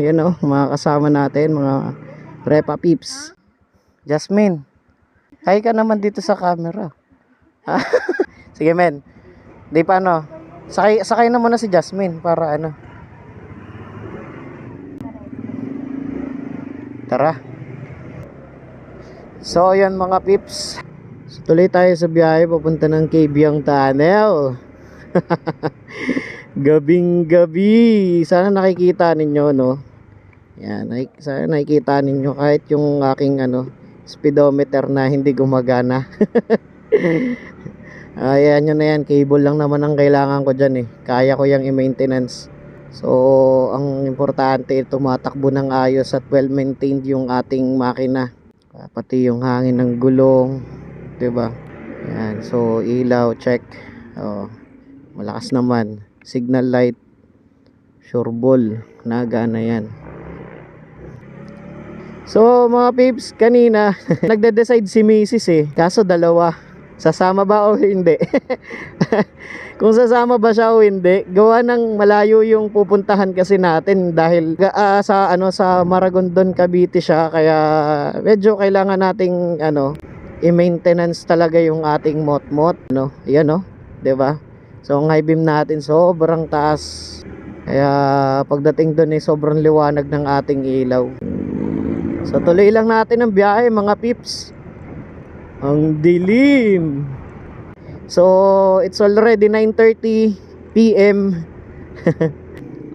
Yun o, mga kasama natin, mga Repa Peeps. Jasmine, hi ka naman dito sa camera. Sige men, di pa ano, sakay na muna si Jasmine para ano. Tara. So yun mga peeps, so, tuloy tayo sa biyahe papunta ng Cabiang Tunnel. Gabing gabi, sana nakikita ninyo no. Yan, sana nakikita ninyo kahit yung aking ano, speedometer na hindi gumagana. Ayan, yun na yan, cable lang naman ang kailangan ko dyan eh, kaya ko yung i-maintenance. So ang importante, tumatakbo ng ayos at well maintained yung ating makina, pati yung hangin ng gulong, 'di ba? Yan, so ilaw check. Oh, malakas naman. Signal light, sure ball, nagana yan. So mga peeps, kanina nagde-decide si Mrs. kaso dalawa, sasama ba o hindi. Kung sasama ba siya o hindi, gawa ng malayo yung pupuntahan kasi natin dahil sa ano, sa Maragondon, Cavite siya, kaya medyo kailangan nating ano, i-maintenance talaga yung ating motmot, no. Ayan no, 'di ba? So ang high beam natin sobrang taas, kaya pagdating doon sobrang liwanag ng ating ilaw. So tuloy lang natin ang biyahe mga peeps. Ang dilim. So it's already 9:30 PM.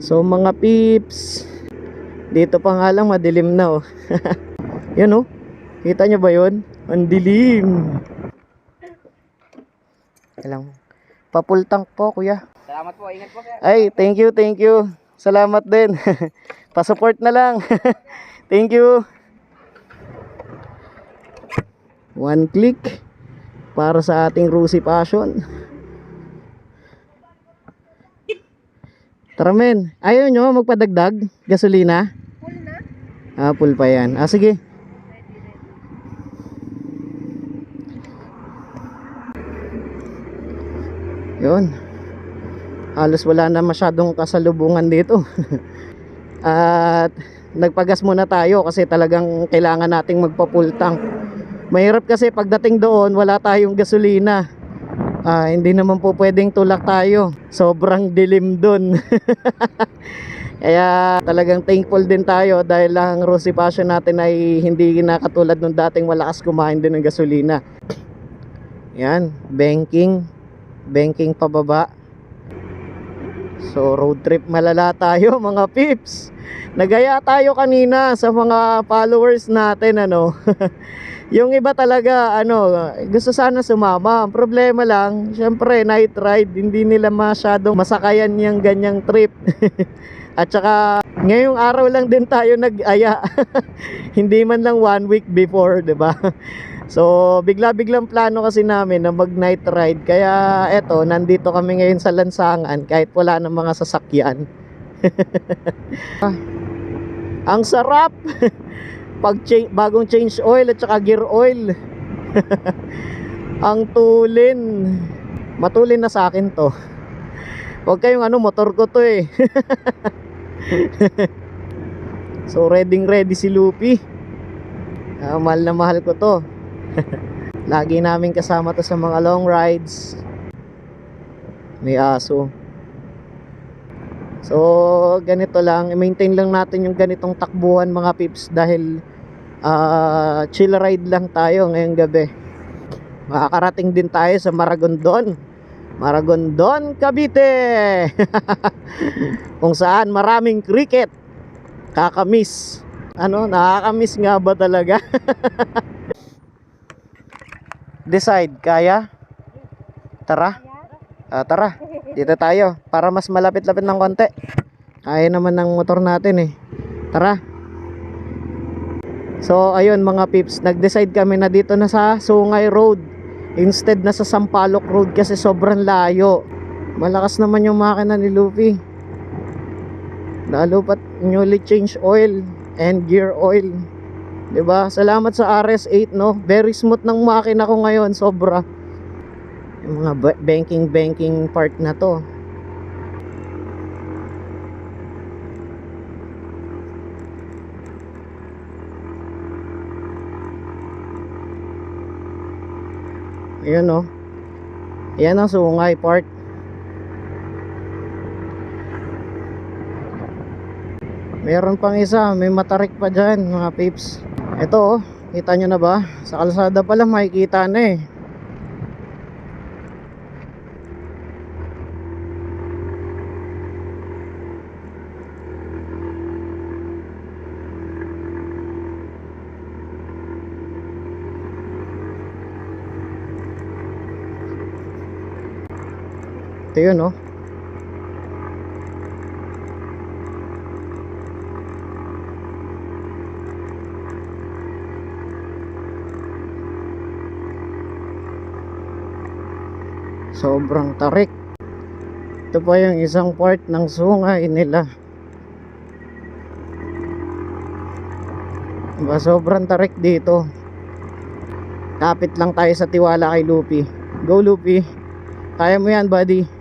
So mga peeps, dito pa nga lang madilim na oh. Yan oh, kita nyo ba yun? Ang dilim. Kailang pa-full tank po kuya. Salamat po, ingat po sir. Ay, thank you, thank you. Salamat din. Pa-support na lang. Thank you. One click para sa ating Rusi Passion. Tara men, ayaw nyo magpadagdag gasolina? Full na? Full pa yan. Sige. Yun, halos wala na masyadong kasalubungan dito. At nagpagas muna tayo kasi talagang kailangan nating magpa-full tank. Mahirap kasi pagdating doon wala tayong gasolina. Hindi naman po pwedeng tulak tayo, sobrang dilim doon. Kaya talagang thankful din tayo dahil ang Rusi Passion natin ay hindi nakatulad nung dating malakas kumain din ng gasolina. Yan, banking pababa. So road trip malala tayo mga peeps. Nagaya tayo kanina sa mga followers natin ano. Yung iba talaga ano, gusto sana sumama. Ang problema lang, syempre night ride, hindi nila masyadong masakayan yung ganyang trip. At saka ngayong araw lang din tayo nag-aya. Hindi man lang 1 week before, 'di ba? So bigla-biglang plano kasi namin na mag night ride. Kaya eto, nandito kami ngayon sa lansangan kahit wala ng mga sasakyan. Ang sarap. Bagong change oil at saka gear oil. Ang tulin. Matulin na sa akin to. Huwag kayong ano, motor ko to eh. So ready si Lupi. Mahal na mahal ko to. Lagi namin kasama to sa mga long rides. May aso. So ganito lang, i-maintain lang natin yung ganitong takbuhan mga peeps dahil chill ride lang tayo ngayong gabi. Makakarating din tayo sa Maragondon, Cavite. Kung saan maraming cricket. Kakamiss. Ano, nakakamiss nga ba talaga? Decide, kaya? Tara. Tara, dito tayo para mas malapit-lapit ng konti. Kaya naman ng motor natin eh. Tara. So ayun mga peeps, nag-decide kami na dito na sa Sungay Road instead na sa Sampaloc Road kasi sobrang layo. Malakas naman yung makina ni Luffy. Lalo pat newly change oil and gear oil. 'Di ba? Salamat sa RS8 no. Very smooth ng makina ko ngayon, sobra. Yung mga banking part na to. Ayan oh. Ayan ang Sungay Park. Meron pang isa, may matarik pa dyan mga peeps. Ito oh, kita nyo na ba? Sa kalsada pa lang makikita na eh. Ito yun oh. Sobrang tarik. Ito pa yung isang part ng Sungay nila. Diba, sobrang tarik dito. Kapit lang tayo sa tiwala kay Lupi. Go Lupi, kaya mo yan buddy.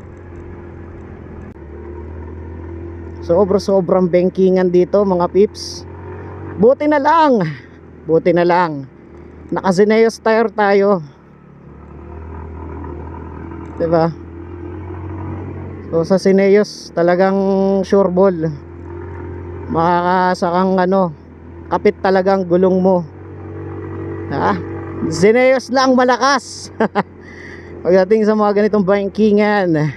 Sobrang bankingan dito mga peeps. Buti na lang naka Zeneos tire tayo, diba? So sa Zeneos talagang sure ball, makakasakang kapit talagang gulong mo. Zeneos lang malakas. Pagdating sa mga ganitong bankingan,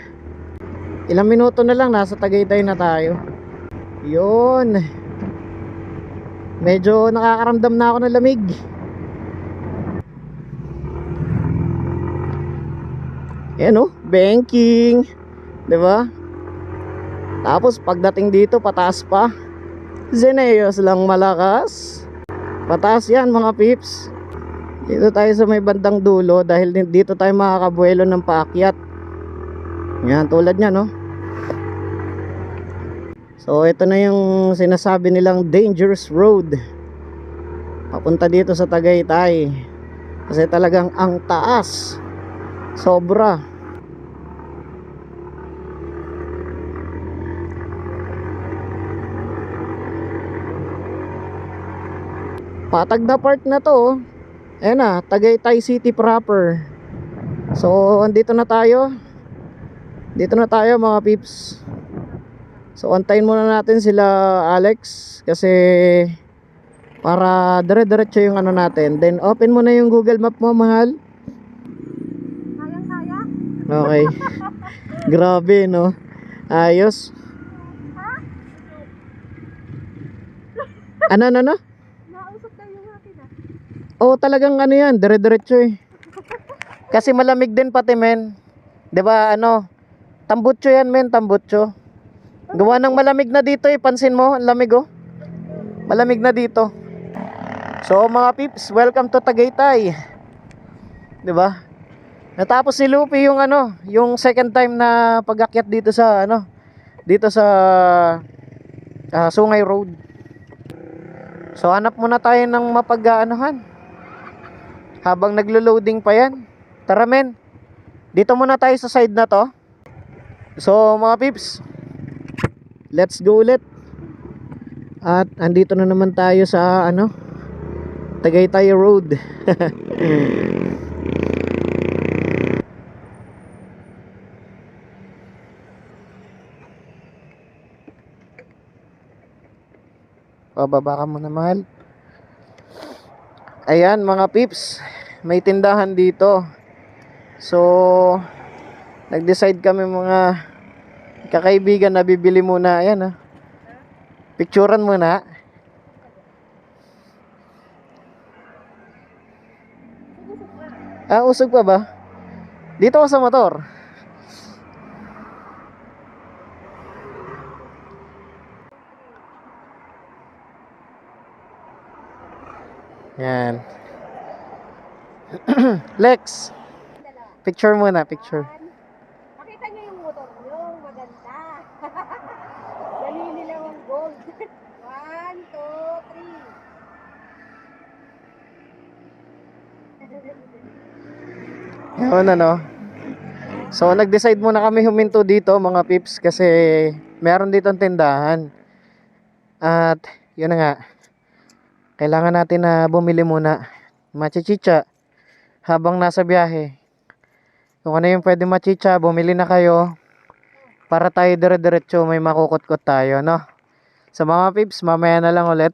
ilang minuto na lang nasa Tagaytay na tayo. Yun, medyo nakakaramdam na ako ng lamig. Yan oh, banking, diba? Tapos pagdating dito pataas pa, Zeneos lang malakas. Pataas yan mga peeps. Dito tayo sa may bandang dulo, dahil dito tayo makakabuelo ng paakyat. Yan, tulad nya no. So ito na yung sinasabi nilang dangerous road papunta dito sa Tagaytay, kasi talagang ang taas, sobra. Patag na part na to. Ayan na, Tagaytay City proper. So andito na tayo. Dito na tayo mga peeps. So antayin muna natin sila Alex, kasi para dire-diretso yung natin. Then open mo na yung Google Map mo, mahal. Kaya? Okay. Grabe no. Ayos. Ano? Nausap tayo yung atin Oh, talagang yan, dire-diretso eh. Kasi malamig din pati men. 'Di ba tambutso yan men, tambutso. Gawa ng malamig na dito eh, pansin mo, ang lamig oh. Malamig na dito. So mga peeps, welcome to Tagaytay. 'Di ba? Natapos ni Lupi yung yung second time na pag-akyat dito sa dito sa Sungay Road. So hanap muna tayo ng mapag-aanohan habang naglo-loading pa yan. Tara men, dito muna tayo sa side na to. So mga peeps, let's go ulit. At andito na naman tayo sa Tagaytay Road. Pababa ka muna mahal. Ayan mga peeps, may tindahan dito. So nag-decide kami mga kakaibigan na bibili muna. Ayan picturean muna. Usog pa ba? Dito ako sa motor. Yan. Lex, picture muna, picture. Makita niyo yung motor yung maganda. Ganun nila ang gold. 1, 2, 3. Yun So nag-decide muna kami huminto dito mga peeps, kasi meron dito ang tindahan. At yun na nga, kailangan natin na bumili muna machichicha habang nasa biyahe. Kung ano yung pwede machicha, bumili na kayo. Para tayo dire-diretso, may makukot-kot tayo, no? Sa mga pips, mamaya na lang ulit.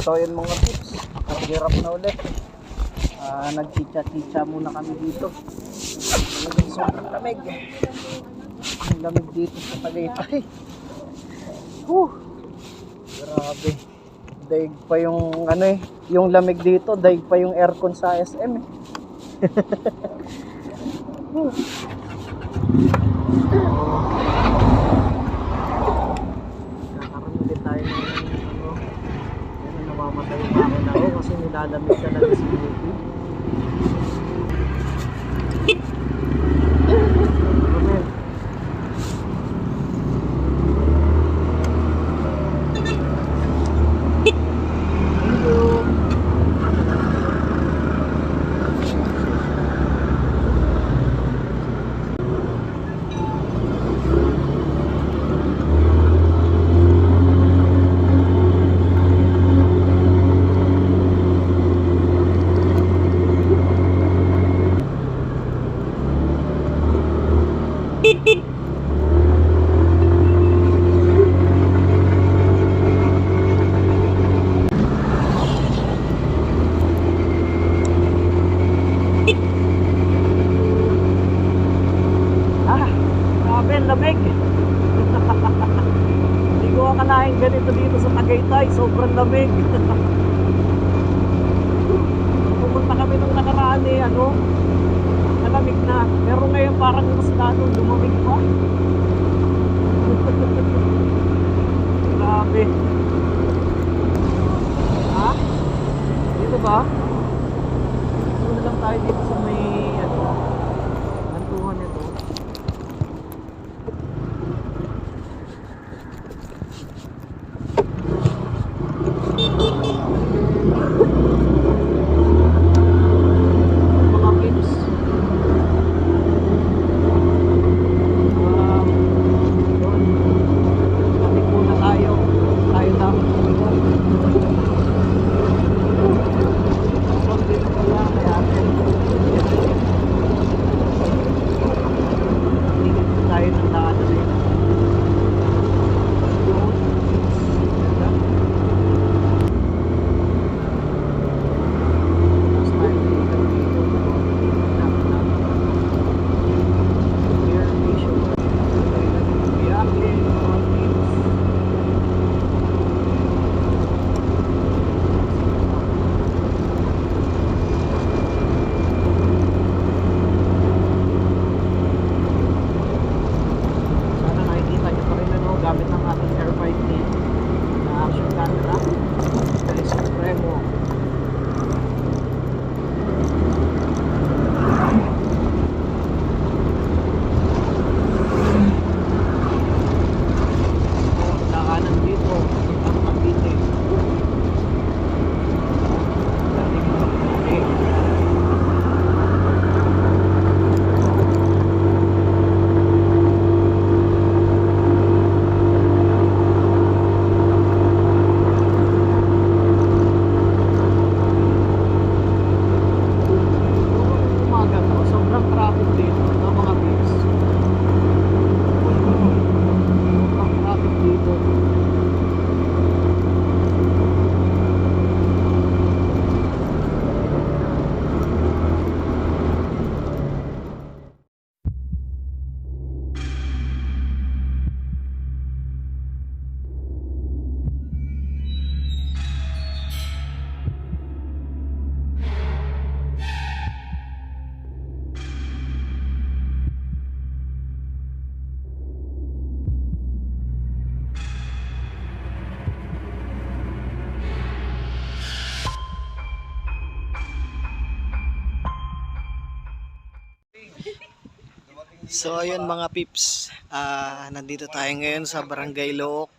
So yun mga pips, nakahirap na ulit. Nagchicha-chicha muna kami dito. Talagang sobrang lamig. Ang lamig dito sa Tagaytay. Grabe. Daig pa yung yung lamig dito, daig pa yung aircon sa SM eh. Kakaroon ulit tayo ng namamatay pa ako na ako kasi nilalamig talaga si Yuki. Grabe, lamig. Hindi ko akalain ganito dito sa Tagaytay. Sobrang lamig. Pupunta kami nung nakaraan malamig na. Pero ngayon parang mas lalong lumamig pa. Grabe. Ha? Dito ba? Dito lang tayo dito sa may kantuhan nito. Mga kids. Doon. Kapit muna tayo. Tayo lang. Dito pala kaya tingin tayo ng daan na rin. Sana nakikita nyo pa rin gamit ng ating Air 5D na action camera dari Supremo. Daanan dito ang Cavite. Dating Cavite. Umaga to, sobrang traffic dito ng mga bus. Sobrang traffic dito. So ayun mga pips, nandito tayo ngayon sa Barangay Look,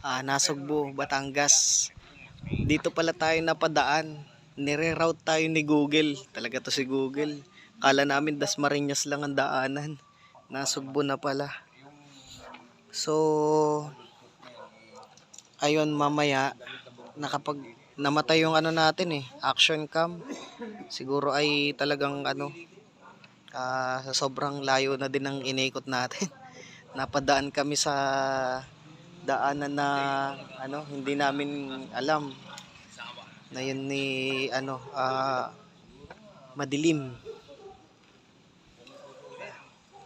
Nasugbu, Batangas. Dito pala tayo napadaan, nire-route tayo ni Google, talaga to si Google. Kala namin Dasmariñas lang ang daanan, Nasugbu na pala. So ayun, mamaya nakapag namatay yung ano natin action cam. Siguro ay talagang sa sobrang layo na din ng inikot natin. Napadaan kami sa daanan na hindi namin alam na yun ni madilim.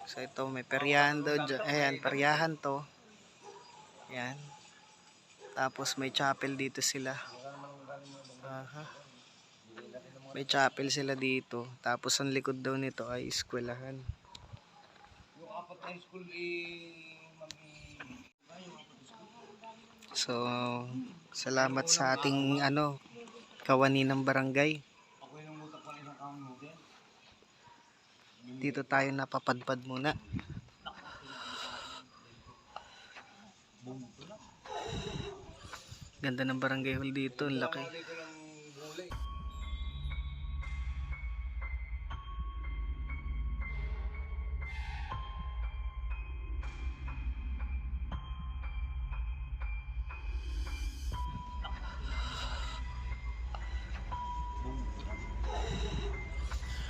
So ito may peryahan daw dyan. Ayan, peryahan to. Ayan. Tapos may chapel dito sila. Aha. May chapel sila dito. Tapos ang likod daw nito ay eskwelahan. So, salamat sa ating kawani ng barangay. Dito tayo napapadpad muna. Ganda ng barangay hall dito, ang laki.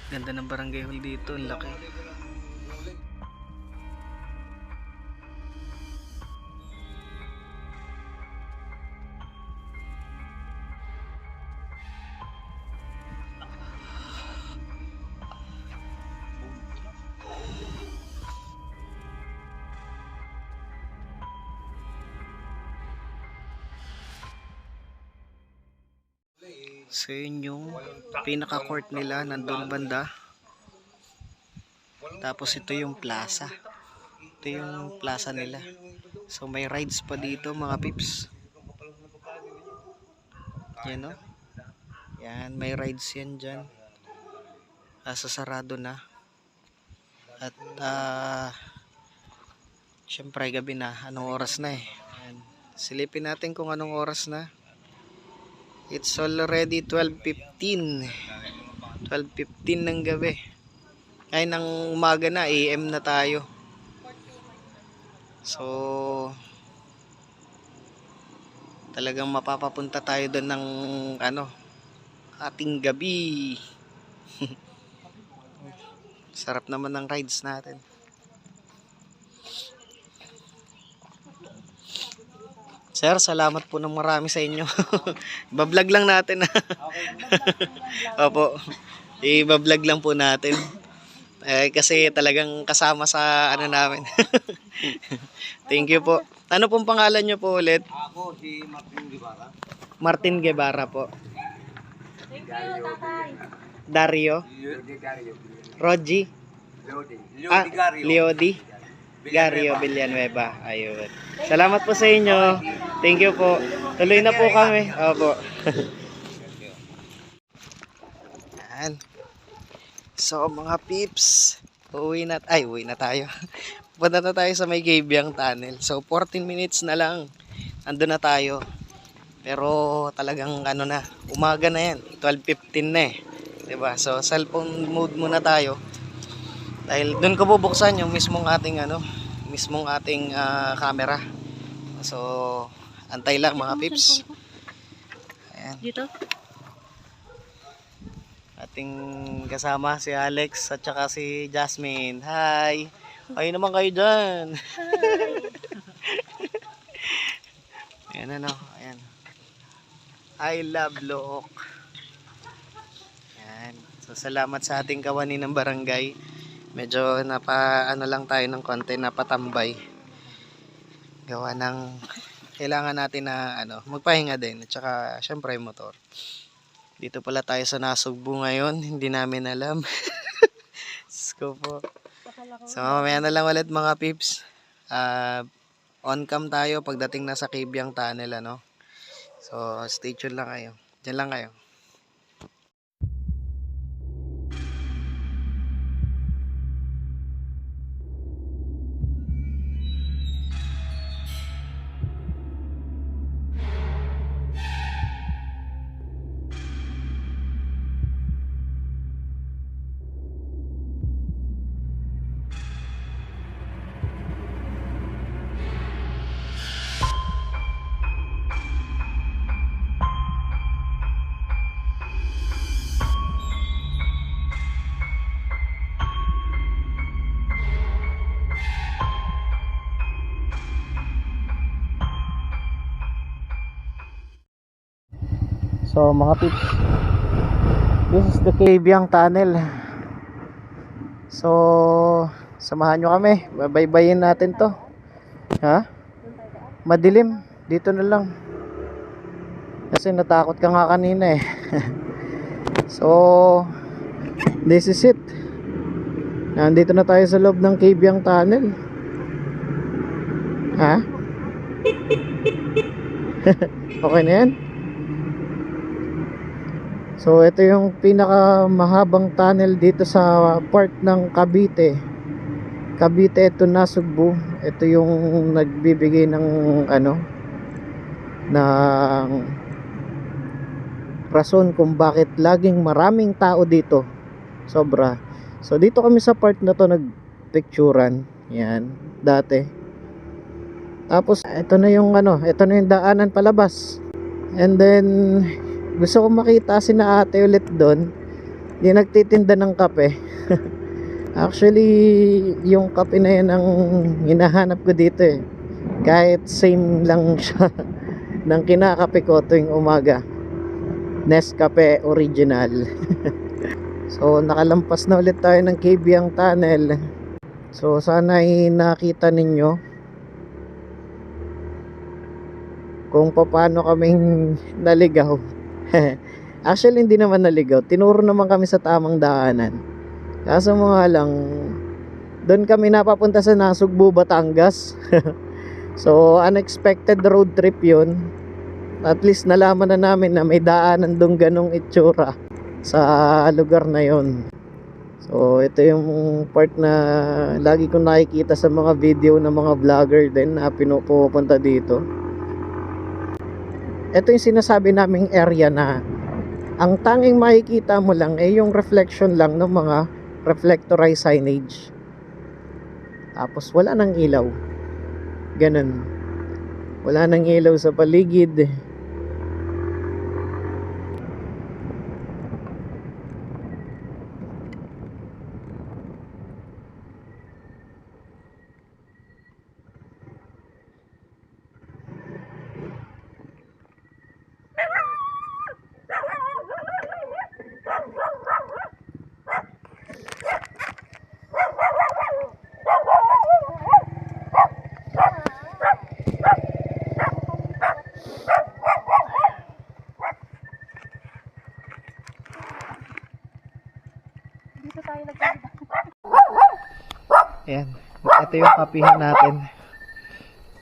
Ganda ng barangay hall dito, ang laki. So yun yung pinaka-court nila, nandun banda. Tapos ito yung plaza. Ito yung plaza nila. So may rides pa dito mga pips. Yan o. Yan, may rides yan dyan. Sarado na. At syempre gabi na. Anong oras na Yan. Silipin natin kung anong oras na. It's already 12:15. 12:15 ng gabi. Ay ng umaga na, AM na tayo. So talagang mapapapunta tayo doon ng ating gabi. Sarap naman ng rides natin. Sir, salamat po ng marami sa inyo. Iba-vlog lang natin. Opo. I-vlog lang po natin. Kasi talagang kasama sa namin. Thank you po. Ano pong pangalan nyo po ulit? Ako si Martin Guevara. Martin Guevara po. Thank you, tatay. Dario. Roji. Leody. Gario Villanueva. Ayun. Salamat po sa inyo. Thank you po. Tuloy na po kami. Opo. Yan. So mga pips, uwi na tayo. Punta na tayo sa may Gabyang Tunnel. So 14 minutes na lang. Ando na tayo. Pero talagang umaga na yan. 12:15 na 'Di ba? So cellphone mode muna tayo. Dahil doon ko bubuksan yung mismong ating camera. So antay lang mga pips. Ayan. Dito? Ating kasama si Alex at saka si Jasmine. Hi! Ay naman kayo dyan. Ayan ayan. I love Look. Ayan. So salamat sa ating kawani ng barangay. Medyo lang tayo ng konti, napatambay. Gawa ng kailangan natin na magpahinga din at saka syempre motor. Dito pala tayo sa Nasugbu ngayon, hindi namin alam. Sko po. So mamaya na lang ulit mga pips. On cam tayo pagdating na sa Gabyang Tunnel So stay tuned lang kayo. Diyan lang kayo. So mga pips, this is the Kabyang Tunnel. So samahan nyo kami, babaybayin natin to. Ha? Madilim, dito na lang. Kasi natakot ka nga kanina eh. So this is it. Nandito na tayo sa loob ng Kabyang Tunnel. Ha? Okay na yan? So ito yung pinakamahabang tunnel dito sa part ng Cavite. Cavite to Nasugbu. Ito yung nagbibigay ng ng rason kung bakit laging maraming tao dito. Sobra. So dito kami sa part na to nagpicturan. Yan, dati. Tapos ito na yung ito na yung daanan palabas. And then gusto ko makita si na ate ulit doon. Yung nagtitinda ng kape. Actually, yung kape na yan ang hinahanap ko dito eh. Kahit same lang siya ng kinakape ko tuwing umaga. Nescafe original. So nakalampas na ulit tayo ng Kabyang Tunnel. So sana ay nakita ninyo kung paano kaming naligaw. Actually hindi naman naligaw, tinuro naman kami sa tamang daanan. Kaso mga lang, doon kami napapunta sa Nasugbu, Batangas. So unexpected road trip yun. At least nalaman na namin na may daanan doon ganong itsura sa lugar na yon. So ito yung part na lagi kong nakikita sa mga video ng mga vlogger din na pinupunta dito. Ito yung sinasabi naming area na ang tanging makikita mo lang ay yung reflection lang ng mga reflectorized signage. Tapos wala nang ilaw. Ganun. Wala nang ilaw sa paligid. Dito tayo nagkakita. Ayan, ito yung kapihan natin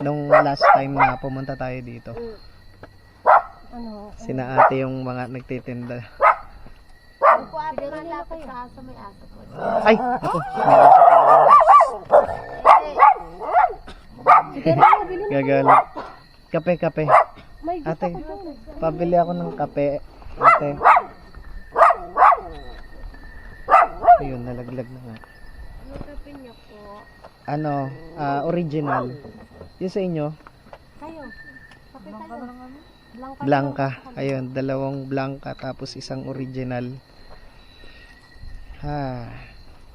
nung last time na pumunta tayo dito. Sina ate yung mga nagtitinda. Siguro lapit sa aso, may aso po. Ay, ako. Gagala. Kape, kape. May gusto Ate, ko doon. pabili ako ng kape. Ate. Ayun, nalaglag na nga. Ano kape niya po? Original. Yung sa inyo, Kayo. Kape kayo. blanca. Ayun, dalawang blanca tapos isang original.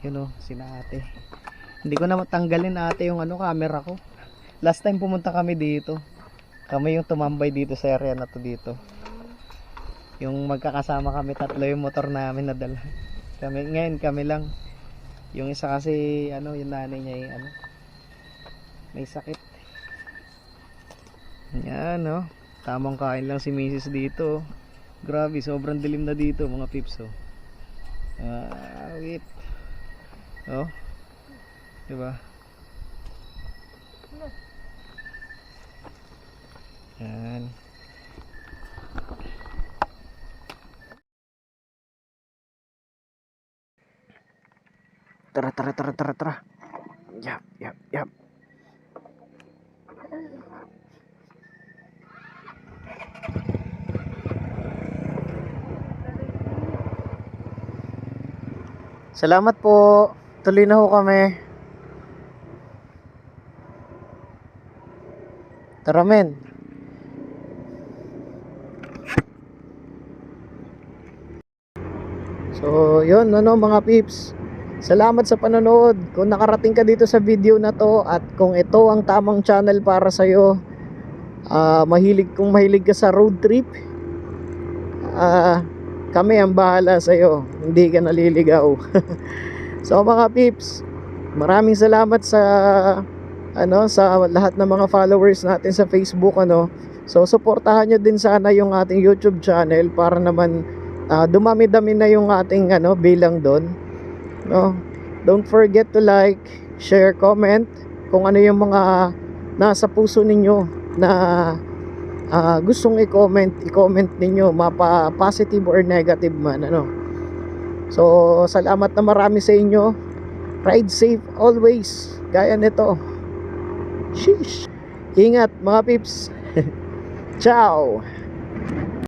Yun o, sina ate. Hindi ko na matanggalin ate yung camera ko. Last time pumunta kami dito. Kami yung tumambay dito sa area na to dito. Yung magkakasama kami, tatlo yung motor namin nadala. Ngayon kami lang. Yung isa kasi yung nanay niya may sakit. Yan tamang kain lang si Mrs. dito. Grabe, sobrang dilim na dito mga pips wait. Diba? Yan. Tara. Yap. Salamat po. Tuloy na ho kami. Tara men. So, yun mga pips. Salamat sa panonood. Kung nakarating ka dito sa video na to at kung ito ang tamang channel para sa'yo, mahilig ka sa road trip, kami ang bahala sa'yo, hindi ka naliligaw. So mga peeps, maraming salamat sa sa lahat ng mga followers natin sa Facebook, So suportahan nyo din sana yung ating YouTube channel para naman dumami-dami na yung ating bilang doon, no? Don't forget to like, share, comment kung ano yung mga nasa puso ninyo na gustong i-comment ninyo, mapa positive or negative man, So salamat na marami sa inyo. Ride safe always, gaya nito. Sheesh. Ingat mga peeps. Ciao.